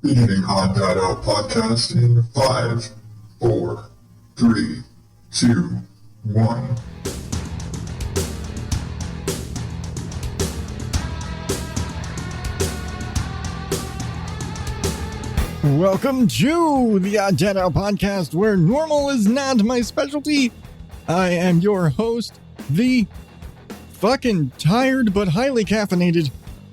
Beginning ODO podcast in 5, 4, 3, 2, 1. Welcome to the ODO podcast, where normal is not my specialty. I am your host, the fucking tired but highly caffeinated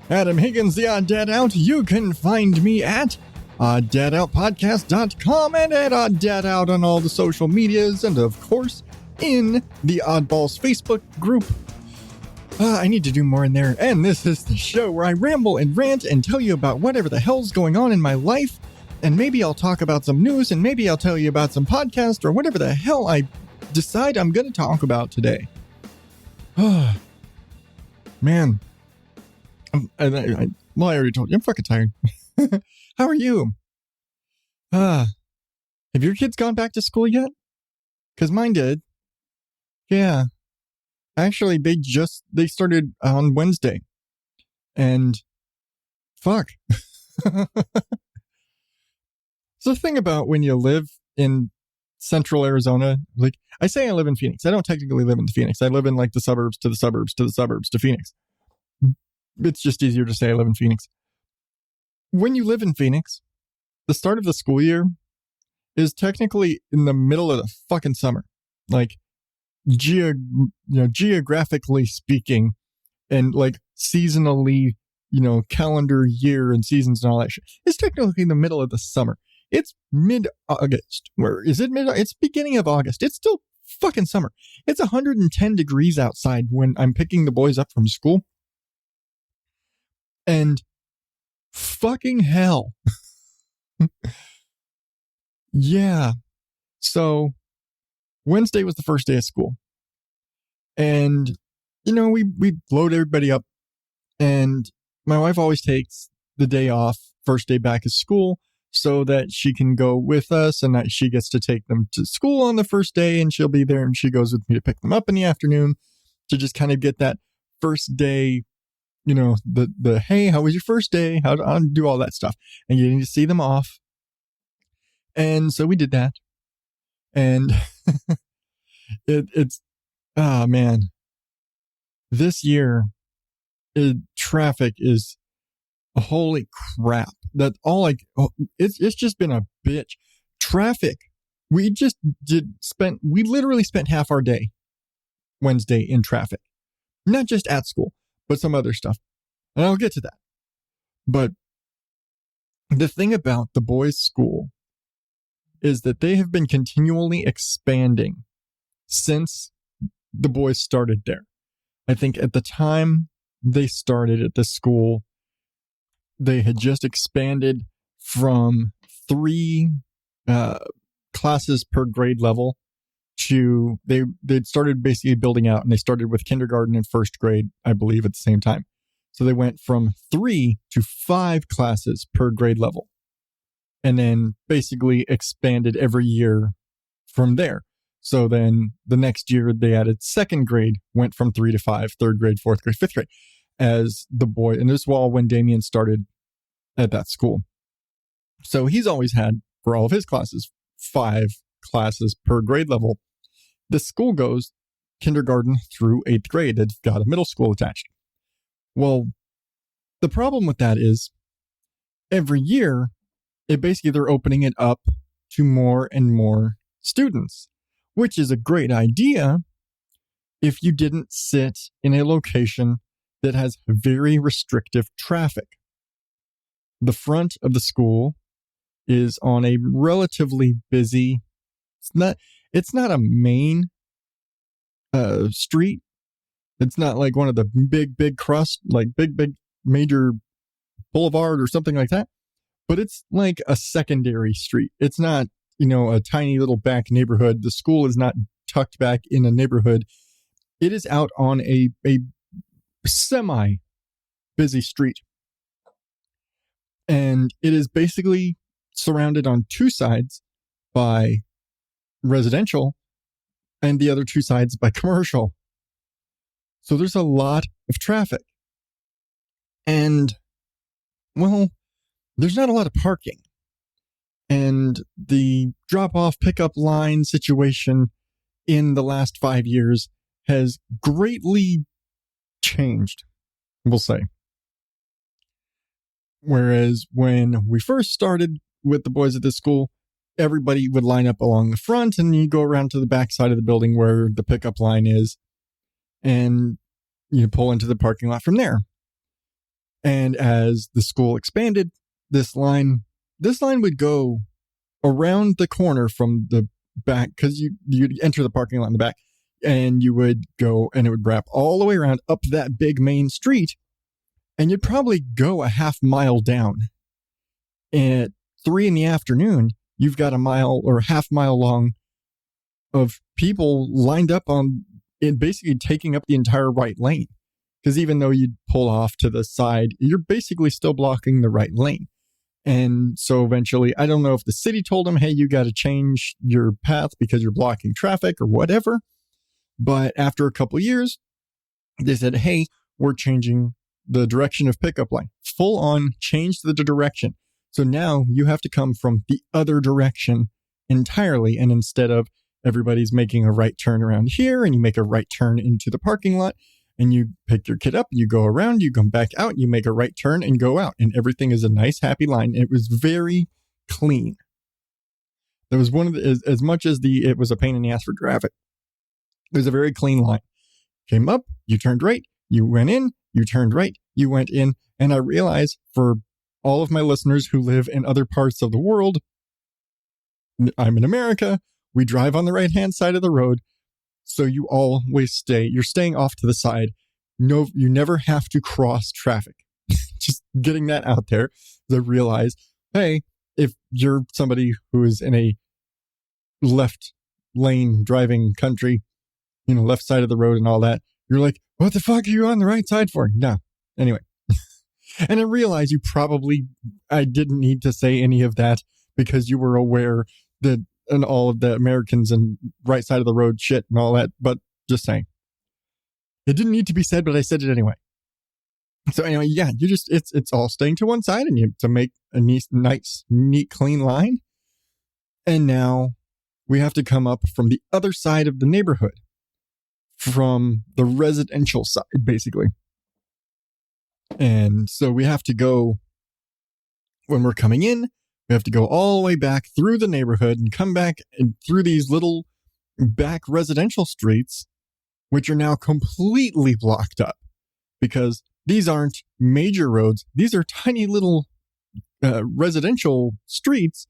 Adam Higgins, the Odd Dad Out. You can find me at oddadoutpodcast.com and at Odd Dad Out on all the social medias, and of course in the Oddballs Facebook group. I need to do more in there. And this is the show where I ramble and rant and tell you about whatever the hell's going on in my life. And maybe I'll talk about some news, and maybe I'll tell you about some podcast or whatever the hell I decide I'm going to talk about today. Man. Well, I already told you, I'm fucking tired. How are you? Have your kids gone back to school yet? Because mine did. Yeah. Actually, they started on Wednesday. And fuck. So the thing about when you live in central Arizona, like I say I live in Phoenix. I don't technically live in Phoenix. I live in like the suburbs to the suburbs to the suburbs to Phoenix. It's just easier to say I live in Phoenix. When you live in Phoenix, the start of the school year is technically in the middle of the fucking summer. Like geographically speaking, and like seasonally, calendar year and seasons and all that shit. It's technically in the middle of the summer. It's mid-August. Where is it? It's beginning of August. It's still fucking summer. It's 110 degrees outside when I'm picking the boys up from school. And fucking hell. Yeah. So Wednesday was the first day of school. And, we load everybody up. And my wife always takes the day off, first day back at school, so that she can go with us and that she gets to take them to school on the first day, and she'll be there and she goes with me to pick them up in the afternoon to just kind of get that first day, the hey, how was your first day? How to do all that stuff. And you need to see them off. And so we did that. And it's, oh man, this year traffic is holy crap. That all it's just been a bitch. Traffic. We literally spent half our day Wednesday in traffic. Not just at school, but some other stuff. And I'll get to that. But the thing about the boys' school is that they have been continually expanding since the boys started there. I think at the time they started at this school, they had just expanded from 3 classes per grade level to they'd started basically building out, and they started with kindergarten and first grade, I believe, at the same time. So they went from 3 to 5 classes per grade level, and then basically expanded every year from there. So then the next year they added second grade, went from 3 to 5, third grade, fourth grade, fifth grade as the boy. And this was all when Damien started at that school. So he's always had, for all of his classes, 5 classes per grade level. The school goes kindergarten through 8th grade. It's got a middle school attached. Well, the problem with that is every year, they're opening it up to more and more students, which is a great idea if you didn't sit in a location that has very restrictive traffic. The front of the school is on a relatively busy, it's not a main street. It's not like one of the big crust, like big major boulevard or something like that. But it's like a secondary street. It's not, a tiny little back neighborhood. The school is not tucked back in a neighborhood. It is out on a semi-busy street. And it is basically surrounded on 2 sides by residential and the other 2 sides by commercial. So there's a lot of traffic. And, well, there's not a lot of parking. And the drop-off pickup line situation in the last 5 years has greatly changed, we'll say. Whereas when we first started with the boys at this school, everybody would line up along the front and you go around to the back side of the building where the pickup line is and you pull into the parking lot from there. And as the school expanded, this line would go around the corner from the back, because you'd enter the parking lot in the back, and you would go and it would wrap all the way around up that big main street, and you'd probably go a half mile down. At 3 p.m, you've got a mile or half mile long of people lined up on it, basically taking up the entire right lane. Because even though you'd pull off to the side, you're basically still blocking the right lane. And so eventually, I don't know if the city told them, hey, you got to change your path because you're blocking traffic or whatever. But after a couple of years, they said, hey, we're changing the direction of pickup line. Full on changed the direction. So now you have to come from the other direction entirely. And instead of everybody's making a right turn around here and you make a right turn into the parking lot, and you pick your kid up, you go around, you come back out, you make a right turn and go out, and everything is a nice, happy line. It was very clean. There was one of the, as much as it was a pain in the ass for traffic, it was a very clean line. Came up, you turned right, you went in, you turned right, you went in, and I realized for all of my listeners who live in other parts of the world, I'm in America, we drive on the right-hand side of the road. So you always you're staying off to the side. No, you never have to cross traffic. Just getting that out there to realize, hey, if you're somebody who is in a left lane driving country, left side of the road and all that, you're like, what the fuck are you on the right side for? No. Anyway. And I realize I didn't need to say any of that because you were aware that and all of the Americans and right side of the road shit and all that, but just saying. It didn't need to be said, but I said it anyway. So anyway, yeah, it's all staying to one side and you to make a nice, neat, clean line. And now we have to come up from the other side of the neighborhood, from the residential side, basically. And so we have to go, when we're coming in, we have to go all the way back through the neighborhood and come back and through these little back residential streets, which are now completely blocked up because these aren't major roads. These are tiny little residential streets,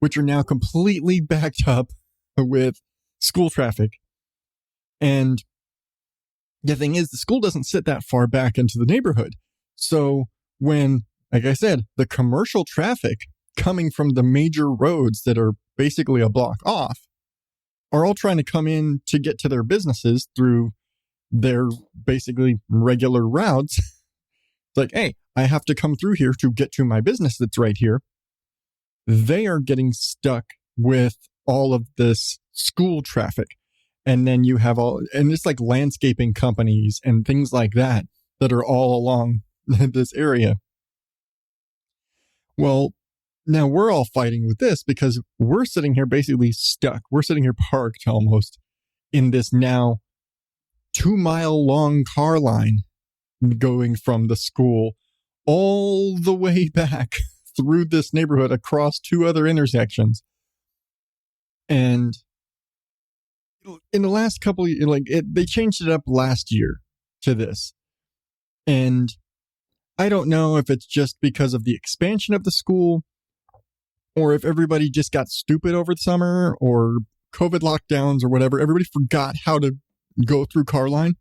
which are now completely backed up with school traffic. And the thing is, the school doesn't sit that far back into the neighborhood. So when, like I said, the commercial traffic coming from the major roads that are basically a block off are all trying to come in to get to their businesses through their basically regular routes. It's like, hey, I have to come through here to get to my business that's right here. They are getting stuck with all of this school traffic. And then you have and it's like landscaping companies and things like that are all along this area. Well, now we're all fighting with this because we're sitting here basically stuck. We're sitting here parked almost in this now 2-mile long car line going from the school all the way back through this neighborhood across 2 other intersections. And in the last couple of they changed it up last year to this. And I don't know if it's just because of the expansion of the school or if everybody just got stupid over the summer or COVID lockdowns or whatever. Everybody forgot how to go through car line.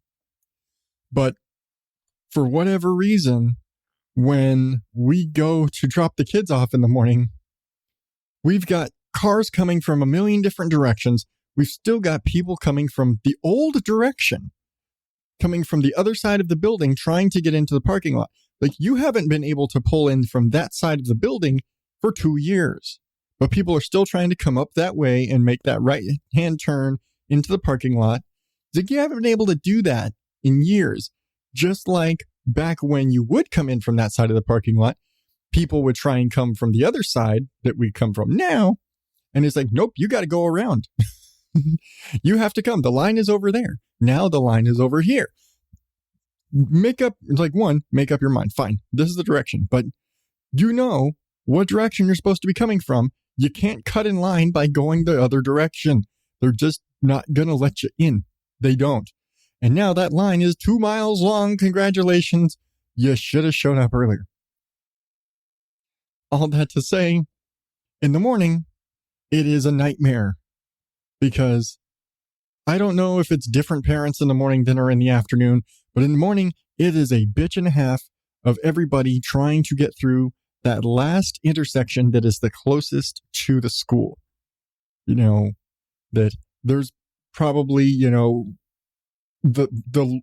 But for whatever reason, when we go to drop the kids off in the morning, we've got cars coming from a million different directions. We've still got people coming from the old direction, coming from the other side of the building, trying to get into the parking lot. Like, you haven't been able to pull in from that side of the building for 2 years, but people are still trying to come up that way and make that right-hand turn into the parking lot. Like, you haven't been able to do that in years. Just like back when you would come in from that side of the parking lot, people would try and come from the other side that we come from now. And it's like, nope, you got to go around. You have to come. The line is over there. Now the line is over here. Make up your mind. Fine. This is the direction. But you know what direction you're supposed to be coming from. You can't cut in line by going the other direction. They're just not going to let you in. They don't. And now that line is 2 miles long. Congratulations. You should have shown up earlier. All that to say, in the morning, it is a nightmare because I don't know if it's different parents in the morning than are in the afternoon, but in the morning, it is a bitch and a half of everybody trying to get through that last intersection that is the closest to the school. You know, that there's probably, the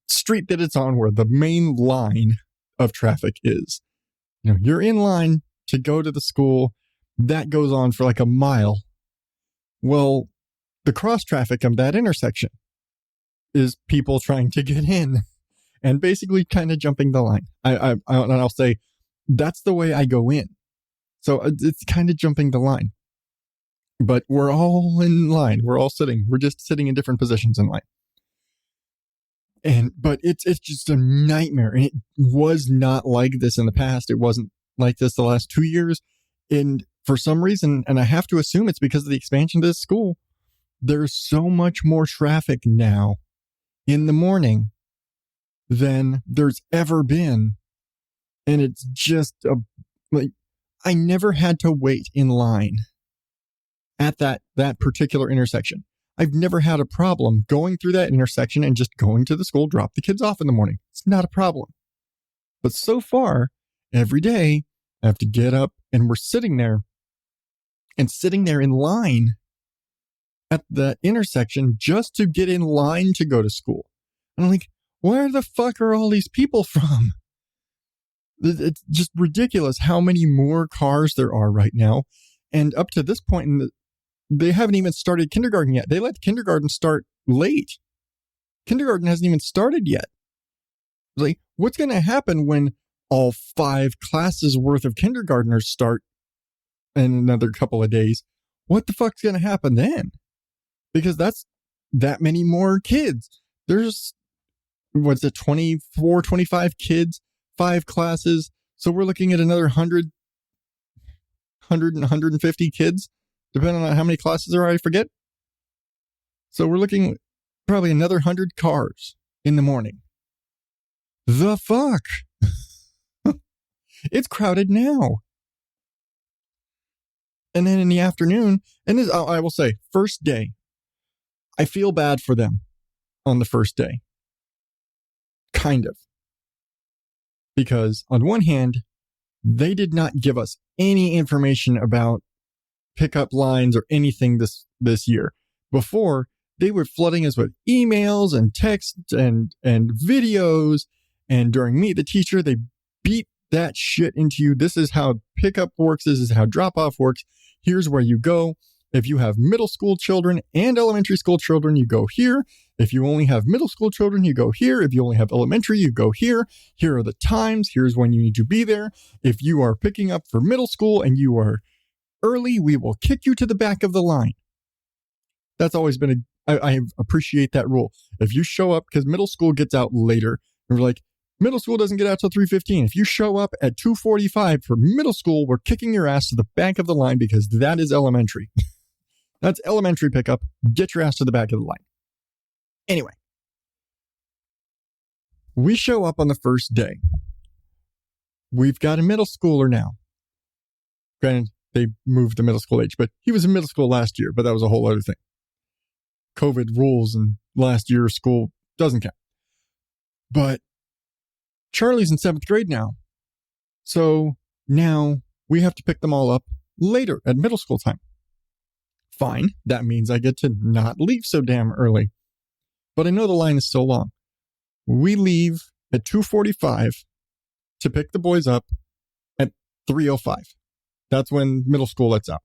street that it's on where the main line of traffic is. You're in line to go to the school. That goes on for like a mile. Well, the cross traffic of that intersection is people trying to get in and basically kind of jumping the line. And I'll say that's the way I go in. So it's kind of jumping the line. But we're all in line. We're all sitting. We're just sitting in different positions in line. But it's just a nightmare. And it was not like this in the past. It wasn't like this the last 2 years. And for some reason, and I have to assume it's because of the expansion of this school, there's so much more traffic now in the morning than there's ever been. And it's just I never had to wait in line at that particular intersection. I've never had a problem going through that intersection and just going to the school, drop the kids off in the morning. It's not a problem. But so far, every day, I have to get up and we're sitting there in line at the intersection just to get in line to go to school. And I'm like, where the fuck are all these people from? It's just ridiculous how many more cars there are right now. And up to this point, they haven't even started kindergarten yet. They let kindergarten start late. Kindergarten hasn't even started yet. Like, what's going to happen when all 5 classes worth of kindergartners start in another couple of days? What the fuck's going to happen then? Because that's that many more kids. There's, 24, 25 kids, 5 classes. So we're looking at another 100 and 150 kids, depending on how many classes there are, I forget. So we're looking probably another 100 cars in the morning. The fuck? It's crowded now. And then in the afternoon, and this, I will say, first day, I feel bad for them on the first day. Kind of. Because on one hand, they did not give us any information about pickup lines or anything this year. Before, they were flooding us with emails and texts and videos. And during Meet the Teacher, they beat that shit into you. This is how pickup works. This is how drop-off works. Here's where you go. If you have middle school children and elementary school children, you go here. If you only have middle school children, you go here. If you only have elementary, you go here. Here are the times. Here's when you need to be there. If you are picking up for middle school and you are early, we will kick you to the back of the line. That's always been I appreciate that rule. If you show up, because middle school gets out later, and we're like, middle school doesn't get out till 3:15. If you show up at 2:45 for middle school, we're kicking your ass to the back of the line because that is elementary. That's elementary pickup. Get your ass to the back of the line. Anyway, we show up on the first day. We've got a middle schooler now. Granted, they moved the middle school age, but he was in middle school last year, but that was a whole other thing. COVID rules and last year's school doesn't count. But Charlie's in 7th grade now. So now we have to pick them all up later at middle school time. Fine. That means I get to not leave so damn early. But I know the line is still long. We leave at 2:45 to pick the boys up at 3:05. That's when middle school lets out.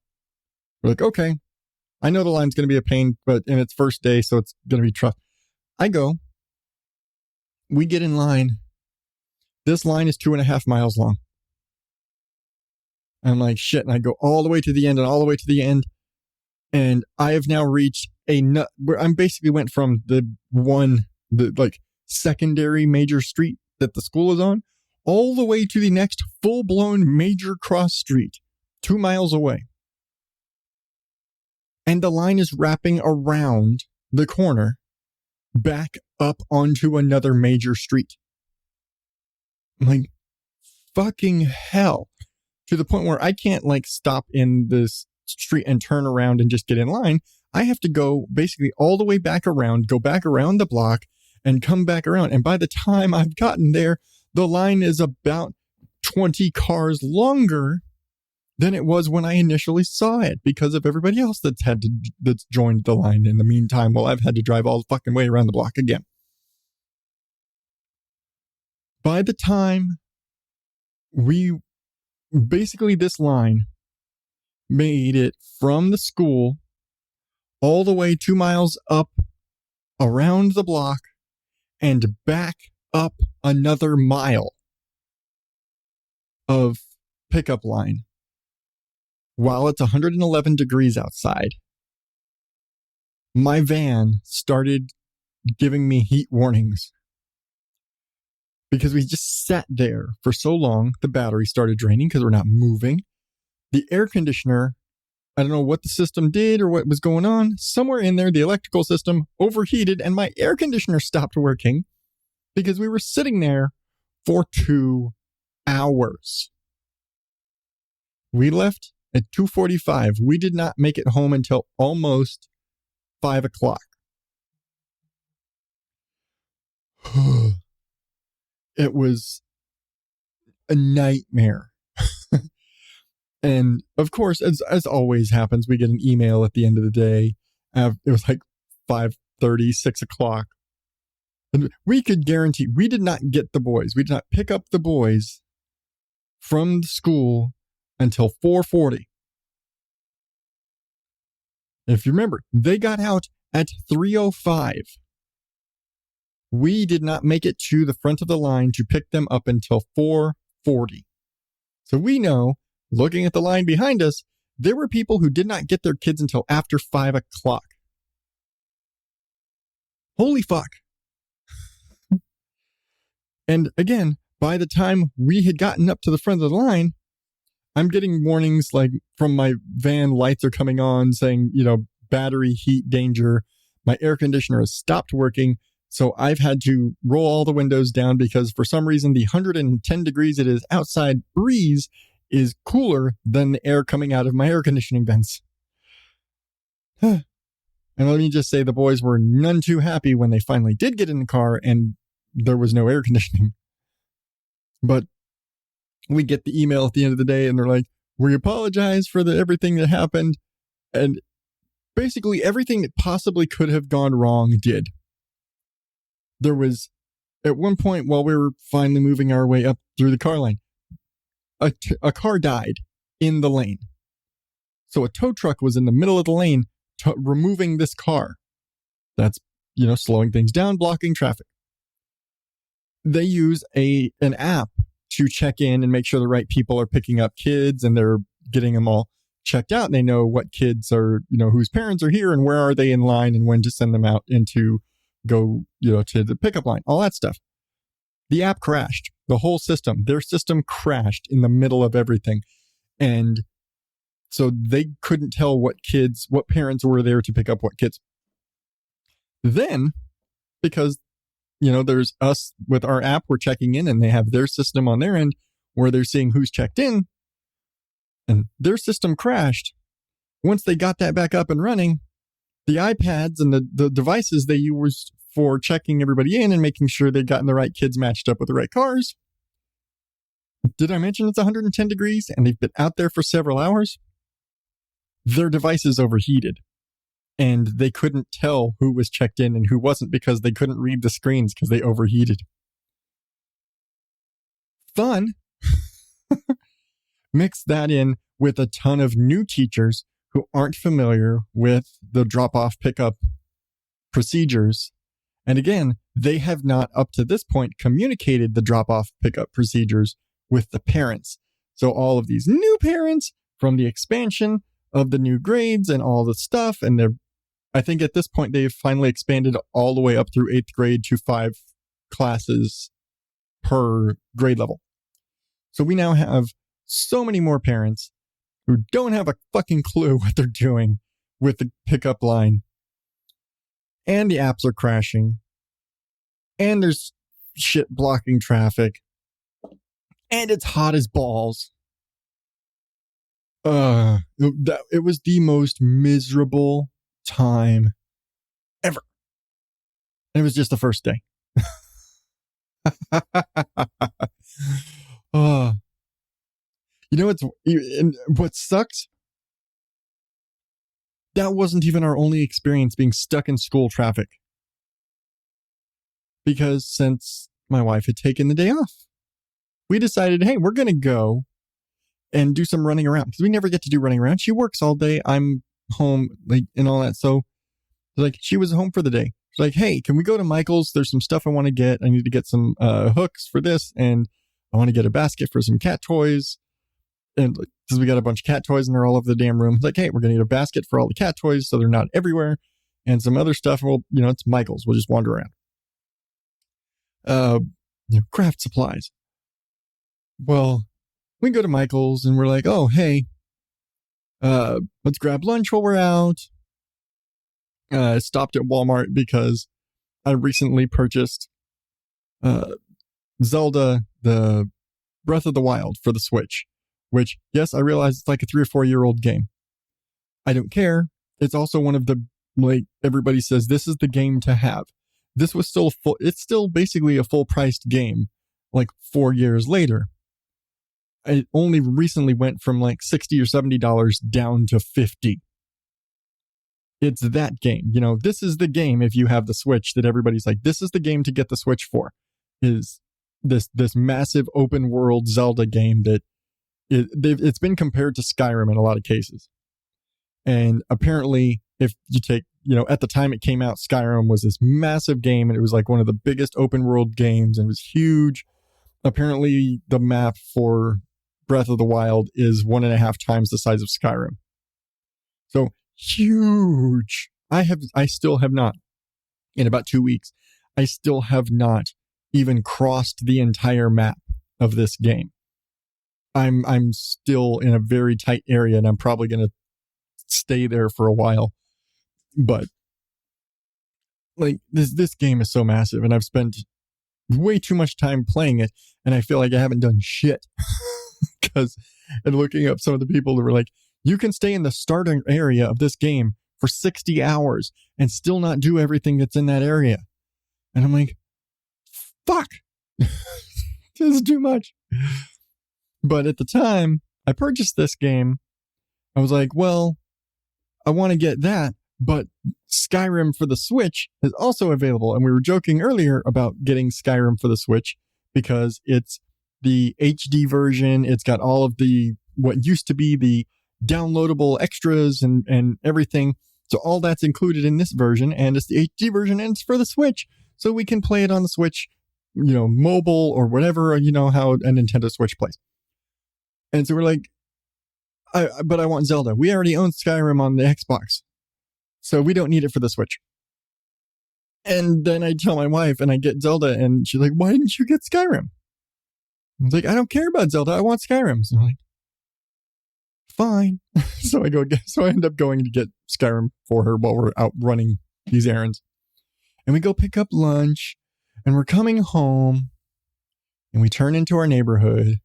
We're like, okay, I know the line's going to be a pain, but in its first day, so it's going to be tough. I go. We get in line. This line is 2.5 miles long. I'm like, shit. And I go all the way to the end and all the way to the end. And I have now reached where I'm basically went from the secondary major street that the school is on all the way to the next full-blown major cross street 2 miles away. And the line is wrapping around the corner back up onto another major street. I'm like, fucking hell. To the point where I can't stop in this street and turn around and just get in line. I have to go basically all the way back around, go back around the block and come back around. And by the time I've gotten there, the line is about 20 cars longer than it was when I initially saw it because of everybody else that's joined the line in the meantime while I've had to drive all the fucking way around the block again. By the time this line made it from the school all the way 2 miles up around the block and back up another mile of pickup line while it's 111 degrees outside. My van started giving me heat warnings because we just sat there for so long. The battery started draining because we're not moving. The air conditioner, I don't know what the system did or what was going on. Somewhere in there, the electrical system overheated and my air conditioner stopped working because we were sitting there for 2 hours. We left at 2:45. We did not make it home until almost 5 o'clock. It was a nightmare. And of course, as always happens, we get an email at the end of the day. It was 5:30, 6 o'clock. And we could guarantee we did not get the boys. We did not pick up the boys from the school until 4:40. If you remember, they got out at 3:05. We did not make it to the front of the line to pick them up until 4:40. So we know, looking at the line behind us, there were people who did not get their kids until after 5 o'clock. Holy fuck. And again, by the time we had gotten up to the front of the line, I'm getting warnings from my van, lights are coming on saying, battery heat danger. My air conditioner has stopped working. So I've had to roll all the windows down because for some reason, the 110 degrees it is outside breeze is cooler than the air coming out of my air conditioning vents. And let me just say the boys were none too happy when they finally did get in the car and there was no air conditioning. But we get the email at the end of the day and they're like, we apologize for everything that happened. And basically everything that possibly could have gone wrong did. There was, at one point while we were finally moving our way up through the car line, a car died in the lane. So a tow truck was in the middle of the lane removing this car. That's, slowing things down, blocking traffic. They use an app to check in and make sure the right people are picking up kids and they're getting them all checked out. And they know what kids are, whose parents are here and where are they in line and when to send them out and to go, to the pickup line, all that stuff. The app crashed. The whole system, their system crashed in the middle of everything. And so they couldn't tell what parents were there to pick up what kids. Then, because, there's us with our app, we're checking in and they have their system on their end where they're seeing who's checked in and their system crashed. Once they got that back up and running, the iPads and the devices they used for checking everybody in and making sure they'd gotten the right kids matched up with the right cars. Did I mention it's 110 degrees and they've been out there for several hours? Their devices overheated and they couldn't tell who was checked in and who wasn't because they couldn't read the screens because they overheated. Fun. Mix that in with a ton of new teachers who aren't familiar with the drop-off pickup procedures. And again, they have not up to this point communicated the drop-off pickup procedures with the parents. So all of these new parents from the expansion of the new grades and all the stuff, and I think at this point they've finally expanded all the way up through 8th grade to 5 classes per grade level. So we now have so many more parents who don't have a fucking clue what they're doing with the pickup line. And the apps are crashing. And there's shit blocking traffic. And it's hot as balls. It was the most miserable time ever. And it was just the first day. You know what sucks? That wasn't even our only experience being stuck in school traffic. Because since my wife had taken the day off, we decided, hey, we're going to go and do some running around. Because we never get to do running around. She works all day. I'm home, and all that. So, she was home for the day. She's like, hey, can we go to Michael's? There's some stuff I want to get. I need to get some hooks for this. And I want to get a basket for some cat toys. And because we got a bunch of cat toys and they're all over the damn room. Hey, we're going to need a basket for all the cat toys so they're not everywhere. And some other stuff. Well, it's Michael's. We'll just wander around. Craft supplies. Well, we go to Michael's and we're like, oh, hey, let's grab lunch while we're out. I stopped at Walmart because I recently purchased Zelda, the Breath of the Wild for the Switch. Which, yes, I realize it's like a 3 or 4 year old game. I don't care. It's also one of the, everybody says this is the game to have. This was still it's still basically a full priced game, 4 years later. It only recently went from $60 or $70 down to $50. It's that game. This is the game if you have the Switch that everybody's like, this is the game to get the Switch for. Is this massive open world Zelda game that it's been compared to Skyrim in a lot of cases. And apparently, if you take, at the time it came out, Skyrim was this massive game and it was one of the biggest open world games and it was huge. Apparently, the map for Breath of the Wild is 1.5 times the size of Skyrim. So huge. I still have not, in about 2 weeks, I still have not even crossed the entire map of this game. I'm still in a very tight area and I'm probably going to stay there for a while. But this game is so massive and I've spent way too much time playing it and I feel like I haven't done shit. And looking up some of the people that were like, you can stay in the starting area of this game for 60 hours and still not do everything that's in that area. And I'm like, fuck, this is too much. But at the time I purchased this game, I was like, well, I want to get that, but Skyrim for the Switch is also available. And we were joking earlier about getting Skyrim for the Switch because it's the HD version. It's got all of what used to be the downloadable extras and everything. So all that's included in this version, and it's the HD version, and it's for the Switch. So we can play it on the Switch, mobile or whatever, how a Nintendo Switch plays. And so we're like, but I want Zelda. We already own Skyrim on the Xbox, so we don't need it for the Switch. And then I tell my wife and I get Zelda and she's like, why didn't you get Skyrim? I was like, I don't care about Zelda. I want Skyrim. So I'm like, fine. So I end up going to get Skyrim for her while we're out running these errands. And we go pick up lunch and we're coming home and we turn into our neighborhood.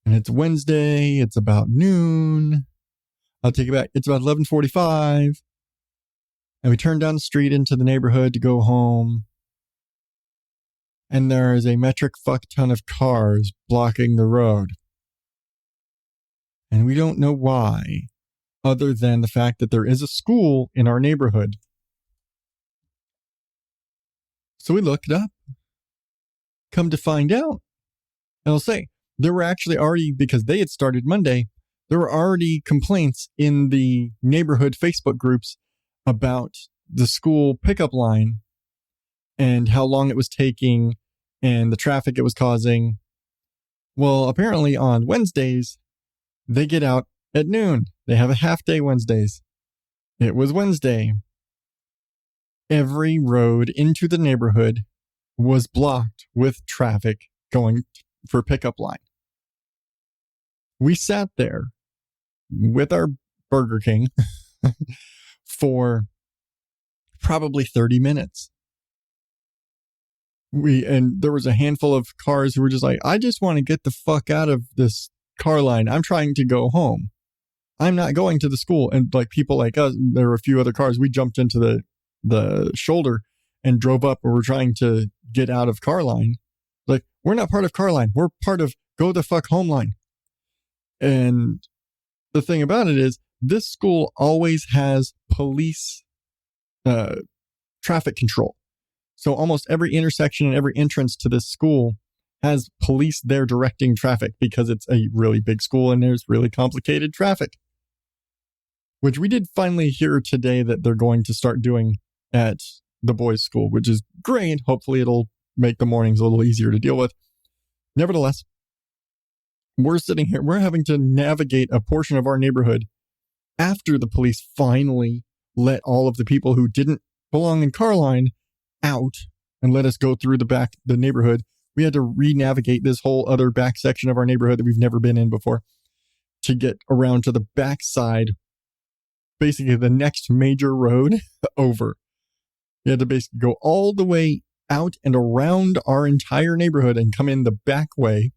And it's Wednesday. It's about noon. I'll take it back. It's about 11:45. And we turn down the street into the neighborhood to go home. And there is a metric fuck ton of cars blocking the road. And we don't know why, other than the fact that there is a school in our neighborhood. So we looked it up. Come to find out, and I'll say, there were actually already, because they had started Monday, there were already complaints in the neighborhood Facebook groups about the school pickup line and how long it was taking and the traffic it was causing. Well, apparently on Wednesdays, they get out at noon. They have a half day Wednesdays. It was Wednesday. Every road into the neighborhood was blocked with traffic going for pickup line. We sat there with our Burger King for probably 30 minutes. And there was a handful of cars who were just like, I just want to get the fuck out of this car line. I'm trying to go home. I'm not going to the school. And like people like us, there were a few other cars. We jumped into the shoulder and drove up, and we're trying to get out of car line. Like, we're not part of car line. We're part of go the fuck home line. And the thing about it is, this school always has police traffic control. So almost every intersection and every entrance to this school has police there directing traffic, because it's a really big school and there's really complicated traffic. Which we did finally hear today that they're going to start doing at the boys' school, which is great. Hopefully it'll make the mornings a little easier to deal with. Nevertheless, we're sitting here, we're having to navigate a portion of our neighborhood after the police finally let all of the people who didn't belong in car line out and let us go through the neighborhood. We had to re-navigate this whole other back section of our neighborhood that we've never been in before to get around to the back side, basically the next major road over. We had to basically go all the way out and around our entire neighborhood and come in the back way.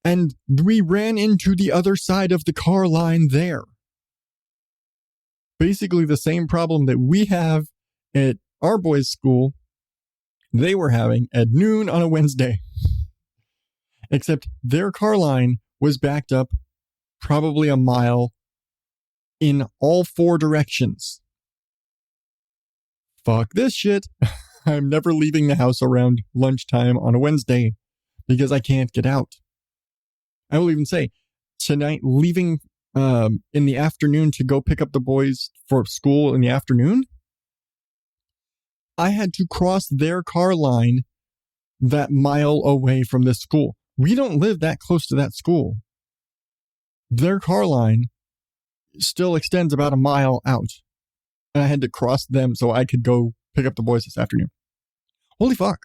And we ran into the other side of the car line there. Basically the same problem that we have at our boys' school, they were having at noon on a Wednesday. Except their car line was backed up probably a mile in all four directions. Fuck this shit. I'm never leaving the house around lunchtime on a Wednesday because I can't get out. I will even say, tonight, leaving in the afternoon to go pick up the boys for school in the afternoon, I had to cross their car line that mile away from this school. We don't live that close to that school. Their car line still extends about a mile out. And I had to cross them so I could go pick up the boys this afternoon. Holy fuck.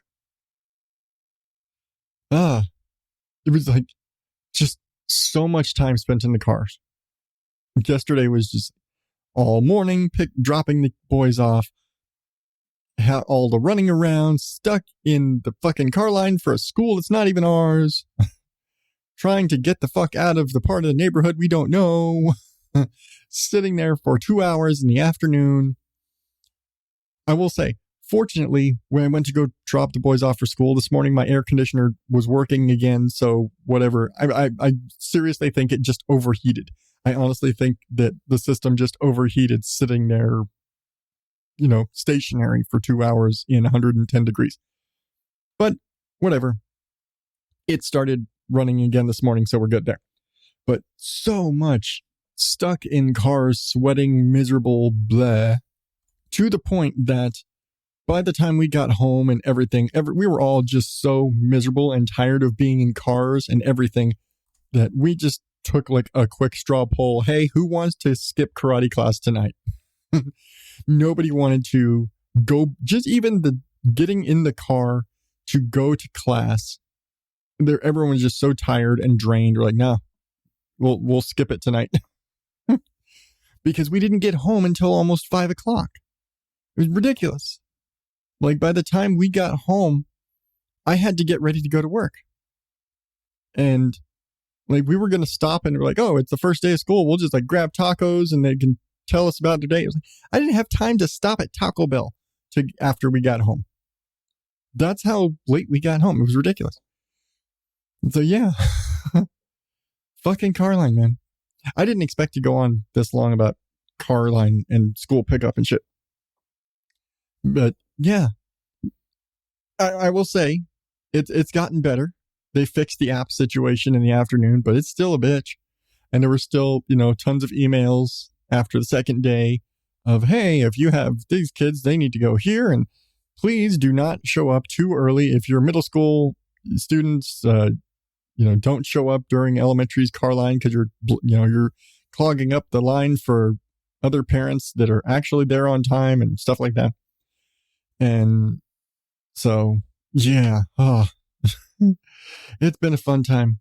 It was like just so much time spent in the cars. Yesterday was just all morning dropping the boys off, all the running around, stuck in the fucking car line for a school that's not even ours, trying to get the fuck out of the part of the neighborhood we don't know, sitting there for 2 hours in the afternoon. I will say, fortunately, when I went to go drop the boys off for school this morning, my air conditioner was working again, so whatever. I seriously think it just overheated. I honestly think that the system just overheated sitting there, stationary for 2 hours in 110 degrees. But whatever. It started running again this morning, so we're good there. But so much stuck in cars, sweating, miserable, blah, to the point that by the time we got home and everything, we were all just so miserable and tired of being in cars and everything that we just took like a quick straw poll. Hey, who wants to skip karate class tonight? Nobody wanted to go, just even the getting in the car to go to class. Everyone was just so tired and drained. We're like, nah, we'll skip it tonight. Because we didn't get home until almost 5 o'clock. It was ridiculous. Like by the time we got home, I had to get ready to go to work. And like we were going to stop and we're like, oh, it's the first day of school. We'll just like grab tacos and they can tell us about their day. It was like, I didn't have time to stop at Taco Bell after we got home. That's how late we got home. It was ridiculous. So yeah, fucking car line, man. I didn't expect to go on this long about car line and school pickup and shit. But yeah, I will say it's gotten better. They fixed the app situation in the afternoon, but it's still a bitch. And there were still, tons of emails after the second day of, hey, if you have these kids, they need to go here. And please do not show up too early. If you're middle school, students, don't show up during elementary's car line because you're clogging up the line for other parents that are actually there on time and stuff like that. And so, yeah, it's been a fun time.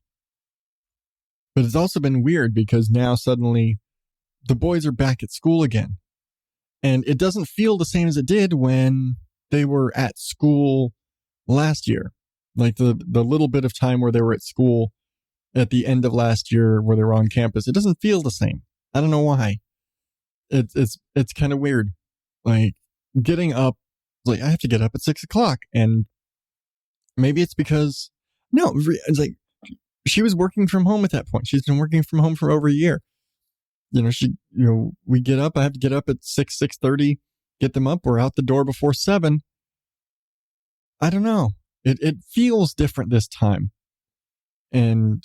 But it's also been weird because now suddenly the boys are back at school again. And it doesn't feel the same as it did when they were at school last year. Like the little bit of time where they were at school at the end of last year where they were on campus, it doesn't feel the same. I don't know why. It's kind of weird. Like getting up, like I have to get up at 6:00, and maybe it's because it's like she was working from home at that point. She's been working from home for over a year. We get up. I have to get up at 6:30, get them up. We're out the door before 7. I don't know. It feels different this time. And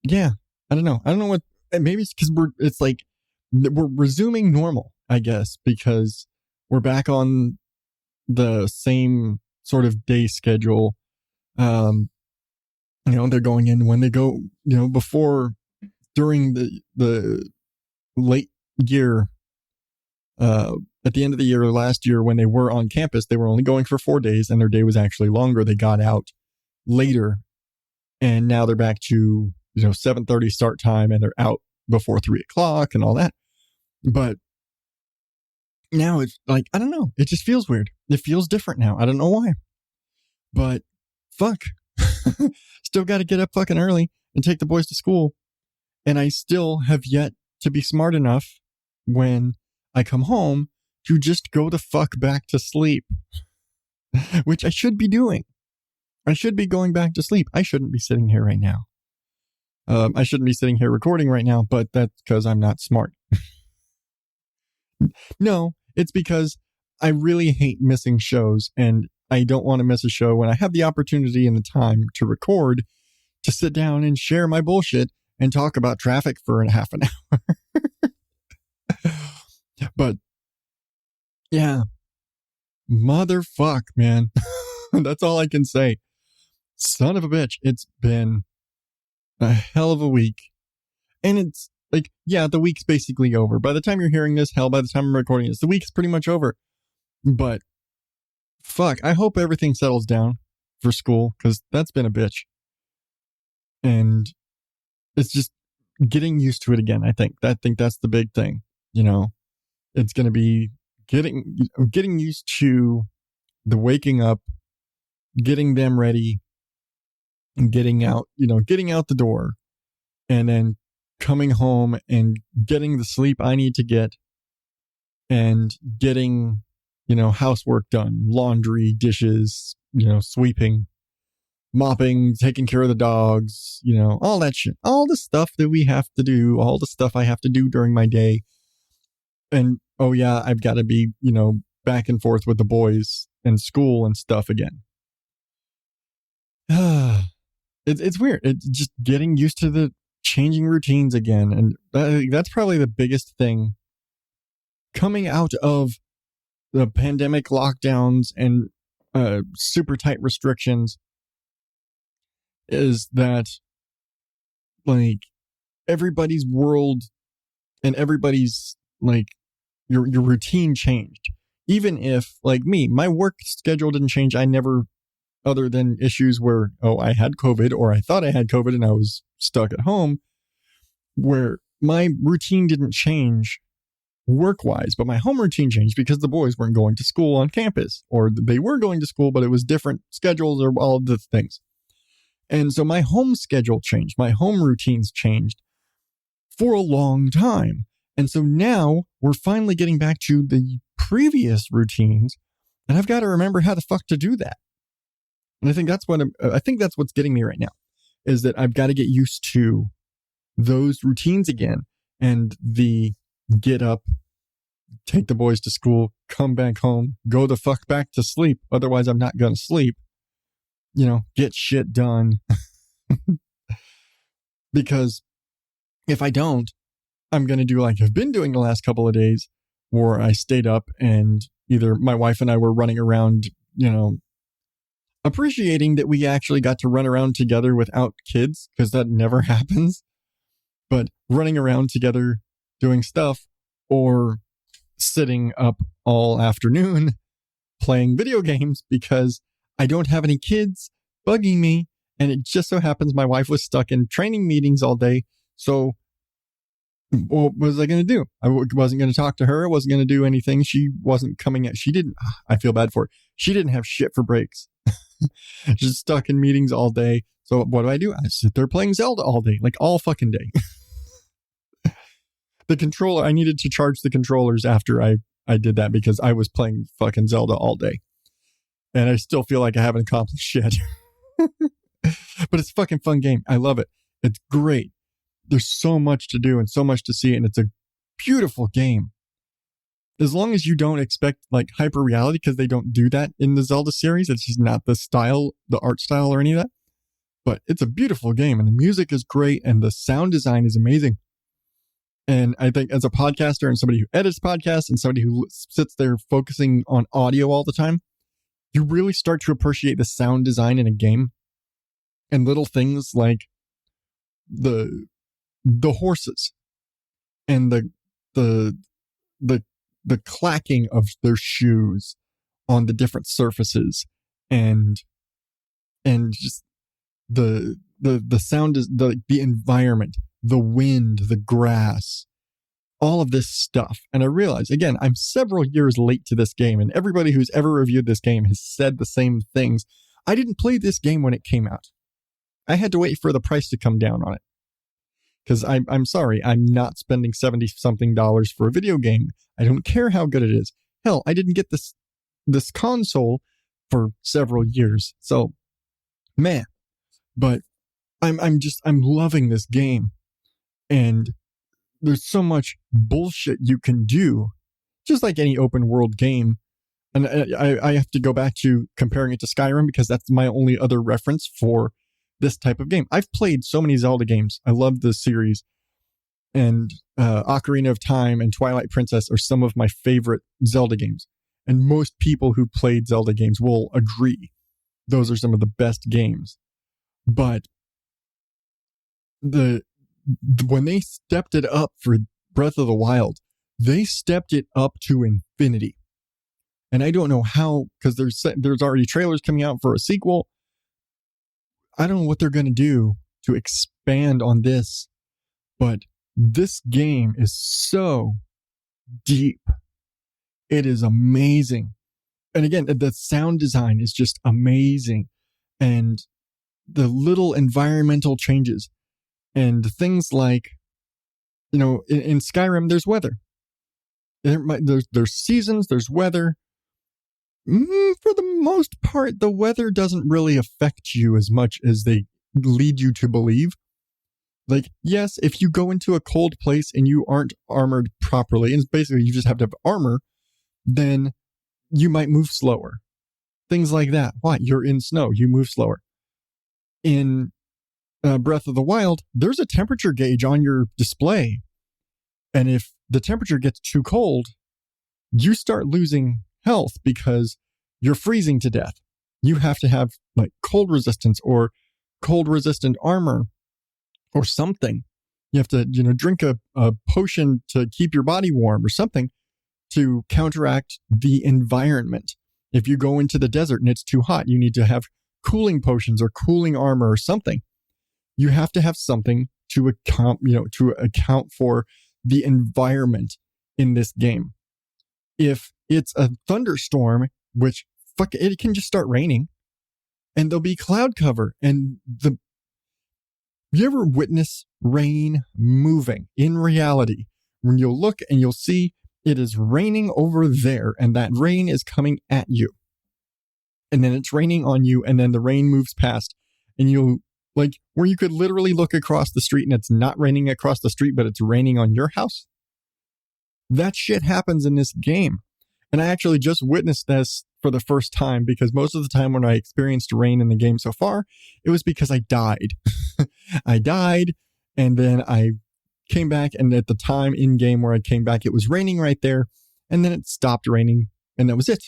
yeah, I don't know. I don't know what, maybe it's because we're resuming normal, I guess, because we're back on the same sort of day schedule. They're going in when they go, before, during the late year, at the end of the year last year when they were on campus, they were only going for 4 days and their day was actually longer. They got out later and now they're back to, 7:30 start time and they're out before 3:00 and all that. But now it's like, I don't know. It just feels weird. It feels different now. I don't know why, but fuck, still got to get up fucking early and take the boys to school. And I still have yet to be smart enough when I come home to just go the fuck back to sleep, which I should be doing. I should be going back to sleep. I shouldn't be sitting here right now. I shouldn't be sitting here recording right now, but that's because I'm not smart. No, it's because I really hate missing shows and I don't want to miss a show when I have the opportunity and the time to record, to sit down and share my bullshit and talk about traffic for a half an hour. But yeah, motherfuck, man. That's all I can say. Son of a bitch. It's been a hell of a week. And it's like, yeah, the week's basically over. By the time you're hearing this, hell, by the time I'm recording this, the week's pretty much over. But fuck, I hope everything settles down for school because that's been a bitch. And it's just getting used to it again. I think that's the big thing. It's going to be getting used to the waking up, getting them ready, and getting out the door, and then coming home and getting the sleep I need to get, and getting, housework done, laundry, dishes, sweeping, mopping, taking care of the dogs, all that shit, all the stuff that we have to do, all the stuff I have to do during my day. And, oh yeah, I've got to be, back and forth with the boys and school and stuff again. It's weird. It's just getting used to the changing routines again. And that's probably the biggest thing coming out of the pandemic lockdowns and super tight restrictions, is that like everybody's world and everybody's like your routine changed. Even if, like me, my work schedule didn't change. I never, other than issues where, I had COVID or I thought I had COVID and I was stuck at home, where my routine didn't change work-wise, but my home routine changed because the boys weren't going to school on campus, or they were going to school, but it was different schedules or all of the things. And so my home schedule changed. My home routines changed for a long time. And so now we're finally getting back to the previous routines, and I've got to remember how the fuck to do that. And I think that's what's getting me right now, is that I've got to get used to those routines again, and the get up, take the boys to school, come back home, go the fuck back to sleep. Otherwise, I'm not going to sleep. Get shit done. Because if I don't, I'm going to do like I've been doing the last couple of days, where I stayed up and either my wife and I were running around, appreciating that we actually got to run around together without kids, because that never happens. But running around together doing stuff, or sitting up all afternoon playing video games because I don't have any kids bugging me. And it just so happens my wife was stuck in training meetings all day. So what was I going to do? I wasn't going to talk to her. I wasn't going to do anything. She wasn't coming at, she didn't, I feel bad for her. She didn't have shit for breaks. She's stuck in meetings all day. So what do? I sit there playing Zelda all day, like all fucking day. The controller, I needed to charge the controllers after I did that because I was playing fucking Zelda all day. And I still feel like I haven't accomplished shit. But it's a fucking fun game. I love it. It's great. There's so much to do and so much to see, and it's a beautiful game. As long as you don't expect like hyper reality, because they don't do that in the Zelda series. It's just not the style, the art style, or any of that. But it's a beautiful game, and the music is great, and the sound design is amazing. And I think as a podcaster and somebody who edits podcasts and somebody who sits there focusing on audio all the time, you really start to appreciate the sound design in a game. And little things like the horses and the clacking of their shoes on the different surfaces, and just the sound is the environment, the wind, the grass, all of this stuff. And I realize, again, I'm several years late to this game, and everybody who's ever reviewed this game has said the same things. I didn't play this game when it came out. I had to wait for the price to come down on it. Because I'm sorry, I'm not spending $70-something for a video game. I don't care how good it is. Hell, I didn't get this console for several years. So, man. But I'm loving this game. And there's so much bullshit you can do, just like any open world game. And I have to go back to comparing it to Skyrim because that's my only other reference for this type of game. I've played so many Zelda games. I love this series. And Ocarina of Time and Twilight Princess are some of my favorite Zelda games. And most people who played Zelda games will agree those are some of the best games. But when they stepped it up for Breath of the Wild, they stepped it up to infinity. And I don't know how, because there's already trailers coming out for a sequel. I don't know what they're going to do to expand on this, but this game is so deep. It is amazing. And again, the sound design is just amazing. And the little environmental changes and things like, in Skyrim, there's weather. There's seasons, there's weather. For the most part, the weather doesn't really affect you as much as they lead you to believe. Like, yes, if you go into a cold place and you aren't armored properly, and basically you just have to have armor, then you might move slower. Things like that. Why? You're in snow, you move slower. In Breath of the Wild, there's a temperature gauge on your display. And if the temperature gets too cold, you start losing health because you're freezing to death. You have to have like cold resistance or cold resistant armor or something. You have to, drink a potion to keep your body warm or something to counteract the environment. If you go into the desert and it's too hot, you need to have cooling potions or cooling armor or something. You have to have something to account for the environment in this game. If it's a thunderstorm, which it can just start raining and there'll be cloud cover. And you ever witness rain moving in reality? When you'll look and you'll see it is raining over there and that rain is coming at you. And then it's raining on you and then the rain moves past and where you could literally look across the street and it's not raining across the street, but it's raining on your house. That shit happens in this game. And I actually just witnessed this for the first time because most of the time when I experienced rain in the game so far, it was because I died. I died and then I came back, and at the time in game where I came back, it was raining right there, and then it stopped raining and that was it.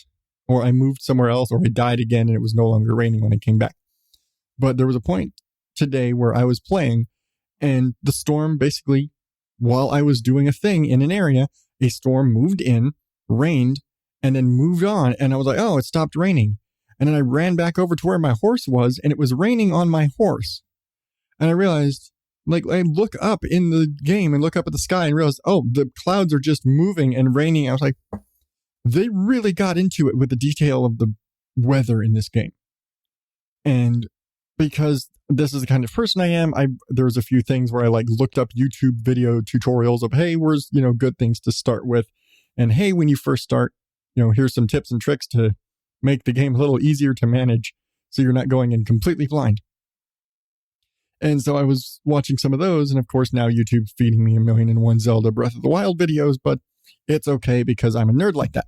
or I moved somewhere else, or I died again and it was no longer raining when I came back. But there was a point today where I was playing and the storm basically, while I was doing a thing in an area, a storm moved in, rained, and then moved on. And I was like, oh, it stopped raining. And then I ran back over to where my horse was, and it was raining on my horse. And I realized, like, I look up in the game and look up at the sky and realize, oh, the clouds are just moving and raining. I was like, they really got into it with the detail of the weather in this game. And because this is the kind of person I am, there was a few things where I like looked up YouTube video tutorials of, hey, where's, good things to start with. And hey, when you first start, here's some tips and tricks to make the game a little easier to manage so you're not going in completely blind. And so I was watching some of those, and of course now YouTube's feeding me 1,000,001 Zelda Breath of the Wild videos, but it's okay because I'm a nerd like that.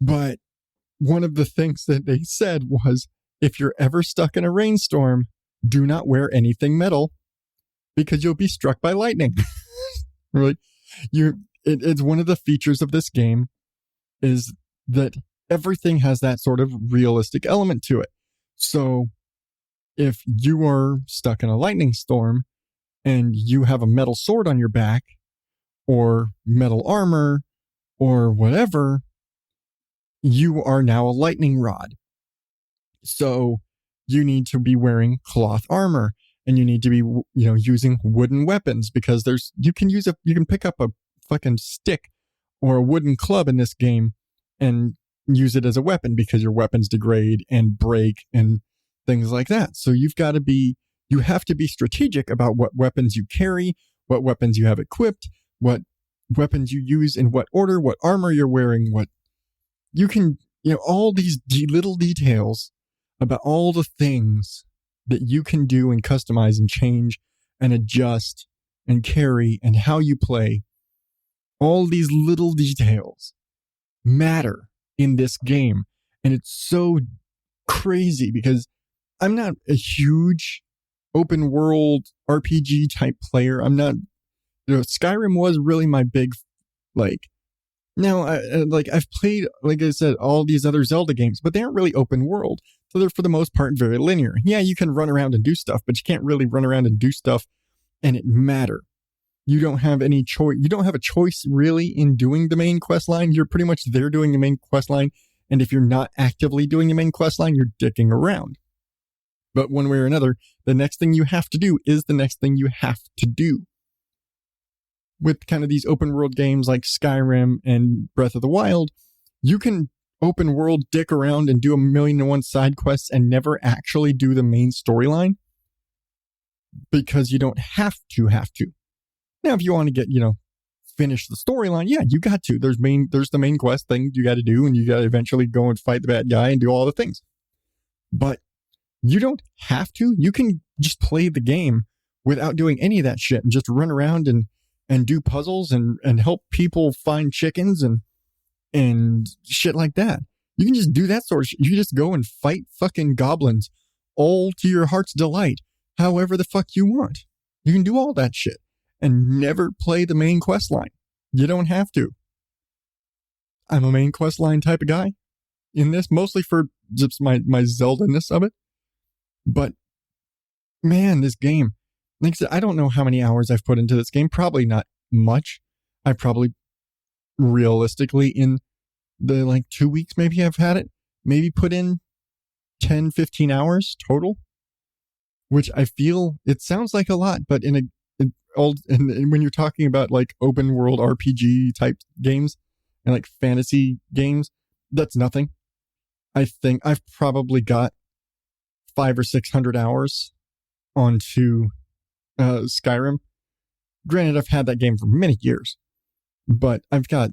But one of the things that they said was, if you're ever stuck in a rainstorm, do not wear anything metal because you'll be struck by lightning. Really? It's one of the features of this game is that everything has that sort of realistic element to it. So if you are stuck in a lightning storm and you have a metal sword on your back or metal armor or whatever, you are now a lightning rod. So you need to be wearing cloth armor and you need to be, using wooden weapons because you can pick up a fucking stick or a wooden club in this game and use it as a weapon because your weapons degrade and break and things like that. So you have to be strategic about what weapons you carry, what weapons you have equipped, what weapons you use in what order, what armor you're wearing, what you can, all these little details about all the things that you can do and customize and change and adjust and carry and how you play. All these little details matter in this game. And it's so crazy because I'm not a huge open world RPG type player. I'm not, Skyrim was really my big, I've played, like I said, all these other Zelda games, but they aren't really open world. So they're for the most part very linear. Yeah, you can run around and do stuff, but you can't really run around and do stuff and it matter. You don't have any choice. You don't have a choice really in doing the main quest line. You're pretty much there doing the main quest line. And if you're not actively doing the main quest line, you're dicking around. But one way or another, the next thing you have to do is the next thing you have to do. With kind of these open world games like Skyrim and Breath of the Wild, you can open world dick around and do 1,000,001 side quests and never actually do the main storyline because you don't have to. Now, if you want to get, finish the storyline, yeah, you got to. There's the main quest thing you got to do, and you got to eventually go and fight the bad guy and do all the things. But you don't have to. You can just play the game without doing any of that shit and just run around and do puzzles and help people find chickens and shit like that. You can just do that sort of shit. You can just go and fight fucking goblins all to your heart's delight, however the fuck you want. You can do all that shit and never play the main quest line. You don't have to. I'm a main quest line type of guy in this, mostly for just my Zelda-ness of it. But man, this game, like I said, I don't know how many hours I've put into this game. Probably not much. I probably realistically in the 2 weeks maybe I've had it, maybe put in 10, 15 hours total, which I feel it sounds like a lot, but and when you're talking about open world RPG type games and fantasy games, that's nothing. I think I've probably got 500 or 600 hours onto Skyrim. Granted, I've had that game for many years, but I've got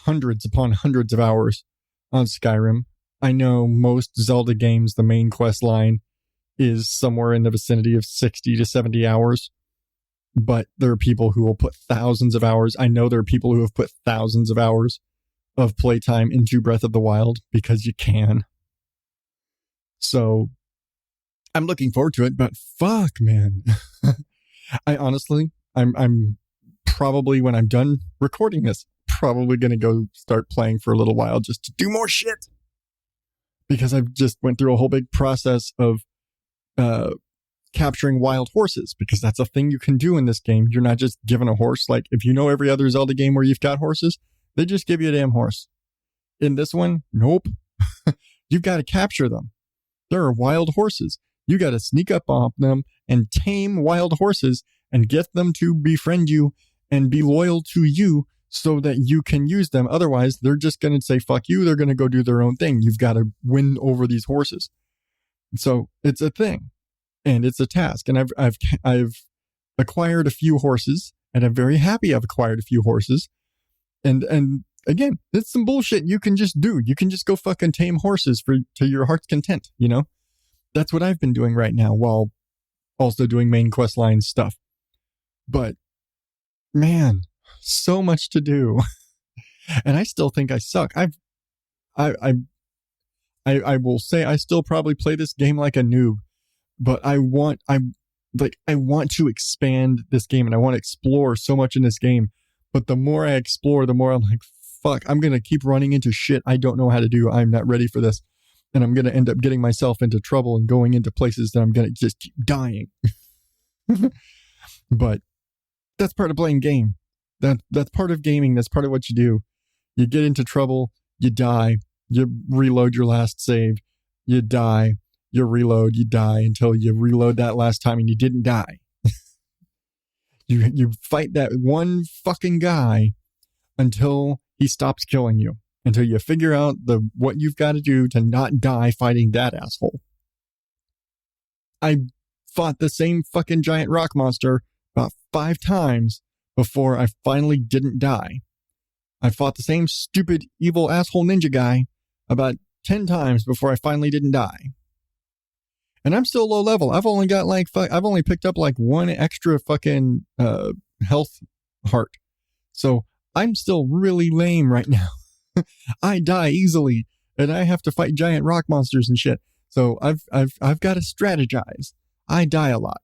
hundreds upon hundreds of hours on Skyrim. I know most Zelda games, the main quest line is somewhere in the vicinity of 60 to 70 hours. But there are people who will put thousands of hours. I know there are people who have put thousands of hours of playtime into Breath of the Wild because you can. So I'm looking forward to it, but fuck, man. I honestly, I'm probably, when I'm done recording this, probably going to go start playing for a little while just to do more shit. because I've just went through a whole big process of capturing wild horses, because that's a thing you can do in this game. You're not just given a horse. Like, if you know every other Zelda game where you've got horses, they just give you a damn horse. In this one, nope. You've got to capture them. There are wild horses. You got to sneak up on them and tame wild horses and get them to befriend you and be loyal to you so that you can use them. Otherwise, they're just going to say, fuck you. They're going to go do their own thing. You've got to win over these horses. So it's a thing and it's a task. And I've acquired a few horses, and I'm very happy I've acquired a few horses. And again, it's some bullshit you can just do. You can just go fucking tame horses to your heart's content, you know? That's what I've been doing right now while also doing main quest line stuff. But man, so much to do. And I still think I suck. I will say I still probably play this game like a noob, but I want to expand this game, and I want to explore so much in this game. But the more I explore, the more I'm like, fuck, I'm going to keep running into shit I don't know how to do. I'm not ready for this. And I'm going to end up getting myself into trouble and going into places that I'm going to just keep dying. But that's part of playing game. That's part of gaming. That's part of what you do. You get into trouble, you die, you reload your last save, you die, you reload, you die until you reload that last time and you didn't die. You fight that one fucking guy until he stops killing you, until you figure out what you've got to do to not die fighting that asshole. I fought the same fucking giant rock monster about 5 times before I finally didn't die. I fought the same stupid evil asshole ninja guy about 10 times before I finally didn't die. And I'm still low level. I've only got I've only picked up like 1 extra fucking health heart. So I'm still really lame right now. I die easily, and I have to fight giant rock monsters and shit. So I've got to strategize. I die a lot.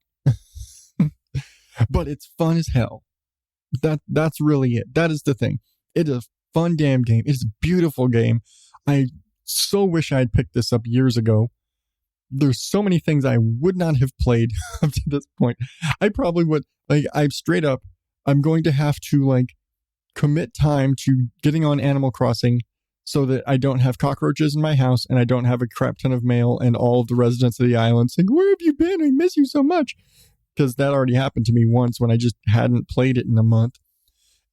But it's fun as hell. That's really it. That is the thing. It is a fun damn game. It's a beautiful game. I so wish I had picked this up years ago. There's so many things I would not have played up to this point. I probably would, I'm going to have to commit time to getting on Animal Crossing so that I don't have cockroaches in my house and I don't have a crap ton of mail and all of the residents of the island saying, where have you been? I miss you so much. Because that already happened to me once when I just hadn't played it in a month.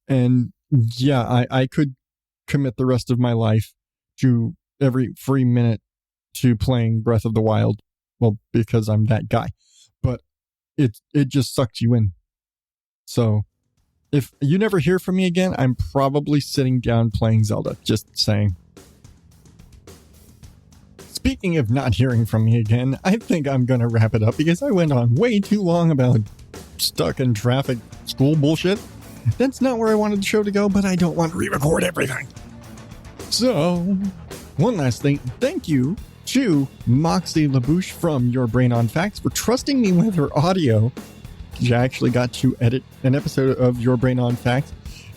And yeah, I could commit the rest of my life to every free minute to playing Breath of the Wild. Well, because I'm that guy. But it just sucks you in. So if you never hear from me again, I'm probably sitting down playing Zelda. Just saying. Speaking of not hearing from me again, I think I'm going to wrap it up because I went on way too long about stuck in traffic school bullshit. That's not where I wanted the show to go, but I don't want to re-record everything. So, one last thing. Thank you to Moxie LaBouche from Your Brain on Facts for trusting me with her audio. She actually got to edit an episode of Your Brain on Facts,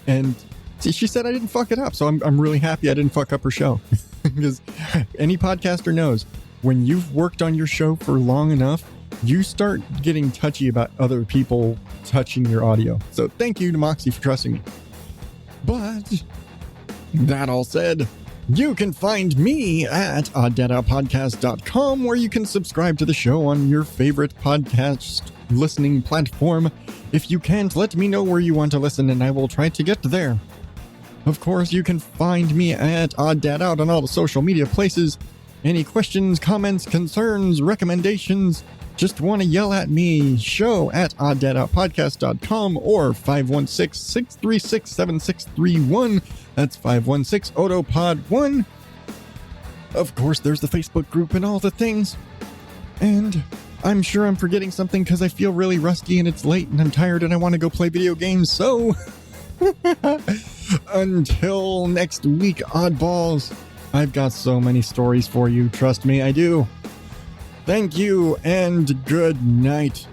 and she said I didn't fuck it up, so I'm really happy I didn't fuck up her show. Because any podcaster knows, when you've worked on your show for long enough, you start getting touchy about other people touching your audio. So thank you to Moxie for trusting me. But that all said, you can find me at odddadoutpodcast.com, where you can subscribe to the show on your favorite podcast listening platform. If you can't, let me know where you want to listen and I will try to get there. Of course, you can find me at OddDadOut on all the social media places. Any questions, comments, concerns, recommendations, just want to yell at me, show at odddadoutpodcast.com or 516-636-7631. That's 516-ODO-POD1. Of course, there's the Facebook group and all the things. And I'm sure I'm forgetting something because I feel really rusty and it's late and I'm tired and I want to go play video games, so... Until next week, oddballs, I've got so many stories for you. Trust me, I do. Thank you and good night.